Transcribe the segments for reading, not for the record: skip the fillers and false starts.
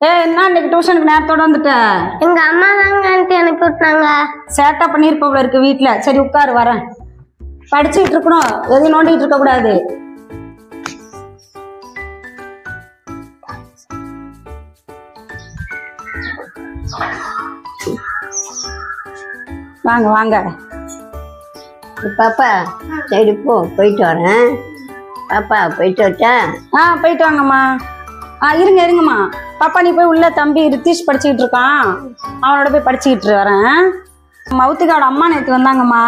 என்ன இன்னைக்கு டியூஷனுக்கு நேரத்தோட வந்துட்ட? எங்க அம்மா தாங்க அனுப்பி விட்டாங்க. சேட்டை பண்ணிருப்ப இருக்கு வீட்டுல. சரி உட்காரு, வரேன். படிச்சுட்டு இருக்கணும், எதையும் நோண்டிட்டு இருக்க கூடாது. வாங்க வாங்க. பாப்பா சரி போயிட்டு வரேன். பாப்பா போயிட்டு வச்சா? போயிட்டு வாங்கம்மா. இருங்க இருங்கம்மா. பாப்பா நீ போய் உள்ள தம்பி ரித்தீஷ் படிச்சுக்கிட்டு இருக்கான், அவனோட போய் படிச்சுக்கிட்டு வரேன். மவுத்துக்காவோட அம்மா நேற்று வந்தாங்கம்மா.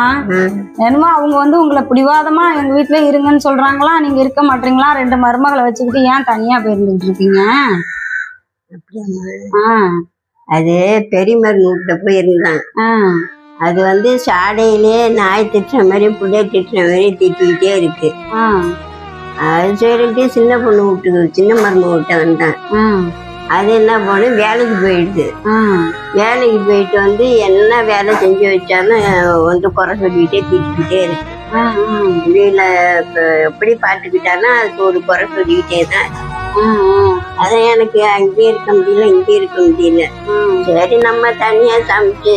என்னமோ அவங்க உங்களை பிடிவாதமா எங்க வீட்டுல இருங்கன்னு சொல்றாங்களா, நீங்க இருக்க மாட்டீங்களா? 2 மருமகளை வச்சுக்கிட்டு ஏன் தனியா போயிருந்துட்டு இருக்கீங்க? அப்படியாம்மா? அது பெரிய மருமக வீட்டுல போய் இருந்தான். அது சாடையிலே நாய் திட்டுற மாதிரி புள்ளைய திட்டுற மாதிரி திட்டிக்கிட்டே இருக்கு. அது சரிட்டு சின்ன பொண்ணு வீட்டுக்கு சின்ன மருமக வீட்டை வந்தான். அது என்ன பண்ணு வேலைக்கு போயிடுது. வேலைக்கு போயிட்டு என்ன வேலை செஞ்சு வச்சாலும் குறை சொல்லிக்கிட்டே திட்டிக்கிட்டே இருக்கு. வீட்டுல எப்படி பாத்துக்கிட்டாலும் அதுக்கு ஒரு குறை சொல்லிக்கிட்டே தான். அதான் எனக்கு அங்கேயே இருக்க முடியல, இங்கேயே இருக்க முடியல. சரி நம்ம தனியா சமைச்சு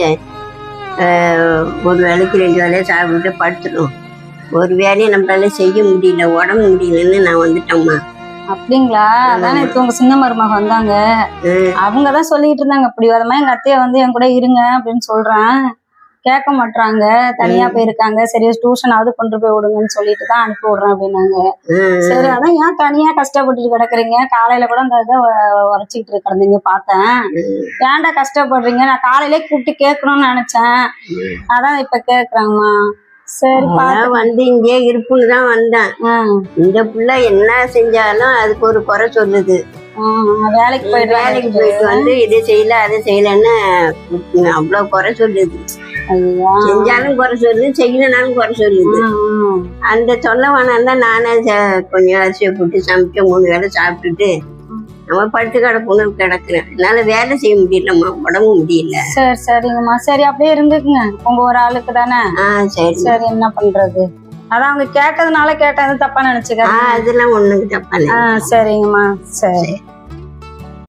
ஒரு வேலைக்கு 2 வேலையை சாப்பிட்டு படுத்துடும். ஒரு வேலையை நம்மளால செய்ய முடியல, உடம்பு முடியலன்னு நான் வந்துட்டோம்மா. அப்படிங்களா? அதானே இப்ப உங்க சின்ன மருமக வந்தாங்க, அவங்கதான் சொல்லிட்டு இருந்தாங்க பிடிவாதமா எங்க அத்தைய என் கூட இருங்க அப்படின்னு சொல்றேன். கேட்க மாட்டாங்க, தனியா போயிருக்காங்க. சரி டியூஷனாவது கொண்டு போய் விடுங்கன்னு சொல்லிட்டு தான் அனுப்பி விடுறேன் அப்படின்னாங்க. சரி அதான் ஏன் தனியா கஷ்டப்பட்டுட்டு கிடக்குறீங்க? காலையில கூட அந்த இதை உரைச்சிக்கிட்டு கிடந்தீங்க பார்த்தேன். ஏன்டா கஷ்டப்படுறீங்க? நான் காலையிலே கூப்பிட்டு கேட்கணும்னு நினைச்சேன், அதான் இப்ப கேக்குறாங்கம்மா. சரி இங்கே இருப்புன்னு தான் வந்தேன். இந்த புள்ள என்ன செஞ்சாலும் அதுக்கு ஒரு குறை சொல்லுது. வேலைக்கு போயிட்டு இதை செய்யல அதை செய்யலன்னு அவ்வளவு குறை சொல்லுது. செஞ்சாலும் குறை சொல்லுது, செய்யலனாலும் குறை சொல்லுது. அந்த சொல்ல வேணாம் தான் நானே கொஞ்சம் அரிசியை போட்டு சமைக்க 3 வேலை சாப்பிட்டுட்டு நம்ம படுத்து கிடப்போன்னு கிடக்குறேன். என்னால வேலை செய்ய முடியலம்மா, உடம்பு முடியல. சரி சரிங்கம்மா. சரி அப்படியே இருந்துக்குங்க, உங்க ஒரு ஆளுக்கு தானே. சரி சரி என்ன பண்றது? அதான் அவங்க கேட்டதுனால கேட்டது தப்பா நினைச்சுக்க. அதெல்லாம் ஒண்ணுக்கு தப்பா. சரிங்கம்மா. சரி.